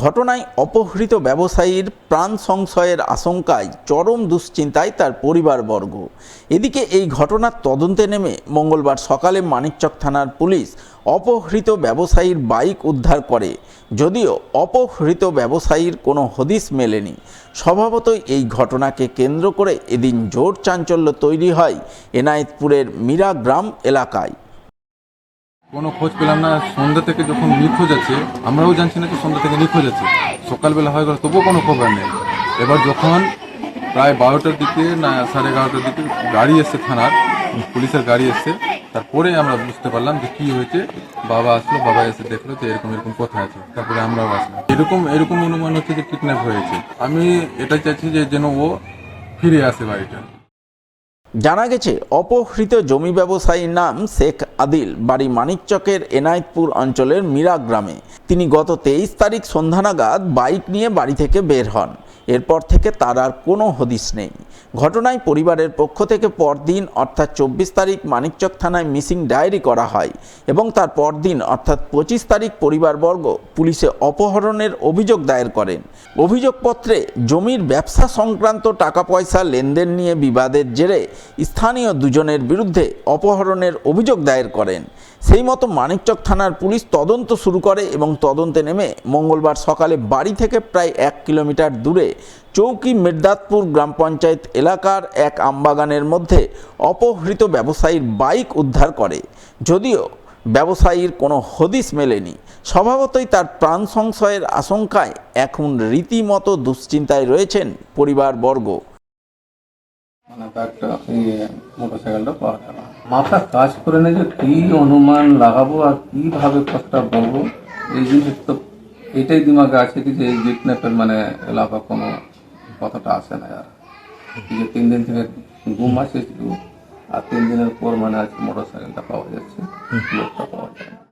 ঘটনায় অপহৃত ব্যবসায়ীর প্রাণ সংশয়ের আশঙ্কায় চরম দুশ্চিন্তায় তার পরিবারবর্গ। এদিকে এই ঘটনার তদন্তে নেমে মঙ্গলবার সকালে মানিকচক থানার পুলিশ অপহৃত ব্যবসায়ীর বাইক উদ্ধার করে, যদিও অপহৃত ব্যবসায়ীর কোনো হদিশ মেলেনি। স্বভাবতই এই ঘটনাকে কেন্দ্র করে এদিন জোর চাঞ্চল্য তৈরি হয় এনায়েতপুরের মীরা গ্রাম এলাকায়। কোনো খোঁজ পেলাম না। সন্ধ্যা থেকে যখন নিখোঁজ আছে, আমরাও জানছি না যে সন্ধ্যা থেকে নিখোঁজ আছে। সকালবেলা হয়ে গেল, তবুও কোনো খবর নেই। এবার যখন প্রায় 12টার দিকে না 11:30টার দিকে গাড়ি এসছে, থানার পুলিশের গাড়ি এসছে, তারপরে আমরা বুঝতে পারলাম যে কী হয়েছে। বাবা আসলো, বাবা এসে দেখলো যে এরকম এরকম কথা আছে। তারপরে আমরাও আসলাম। এরকম অনুমান হচ্ছে যে কিডন্যাপ হয়েছে। আমি এটা চাইছি যে যেন ও ফিরে আসে বাড়িটা। জানা গেছে, অপহৃত জমি ব্যবসায়ীর নাম শেখ আদিল, বাড়ি মানিকচকের এনায়েতপুর অঞ্চলের মীরা গ্রামে। তিনি গত 23 তারিখ সন্ধ্যা নাগাদ বাইক নিয়ে বাড়ি থেকে বের হন। এরপর থেকে তার আর কোনো হদিশ নেই। ঘটনায় পরিবারের পক্ষ থেকে পরদিন অর্থাৎ 24 তারিখ মানিকচক থানায় মিসিং ডায়েরি করা হয় এবং তার পরদিন অর্থাৎ 25 তারিখ পরিবারবর্গ পুলিশে অপহরণের অভিযোগ দায়ের করেন। অভিযোগপত্রে জমির ব্যবসা সংক্রান্ত টাকা পয়সা লেনদেন নিয়ে বিবাদের জেরে স্থানীয় দুজনের বিরুদ্ধে অপহরণের অভিযোগ দায়ের করেন। সেই মতো মানিকচক থানার পুলিশ তদন্ত শুরু করে এবং তদন্তে নেমে মঙ্গলবার সকালে বাড়ি থেকে প্রায় 1 কিলোমিটার দূরে চৌকি মির্দাতপুর গ্রাম পঞ্চায়েত এলাকার এক আমবাগানের মধ্যে অপহৃত ব্যবসায়ীর বাইক উদ্ধার করে, যদিও ব্যবসায়ীর কোনো হদিশ মেলেনি। স্বভাবতই তার প্রাণ সংশয়ের আশঙ্কায় এখন রীতিমতো দুশ্চিন্তায় রয়েছেন পরিবারবর্গ। মানে ব্যাগটা মোটরসাইকেলটা পাওয়া গেল। মাথা কাজ করে না যে কি অনুমান লাগাবো আর কিভাবে কথাটা বলবো, এই জিনিস তো এটাই দিমাগে আছে কি যে এই কিডন্যাপের মানে এলাকা কোনো কথাটা আসে না। আর এই যে 3 দিন থেকে ঘুম আসে আর 3 দিনের পর মানে আজকে মোটরসাইকেলটা পাওয়া যাচ্ছে, লোকটা পাওয়া যায় না।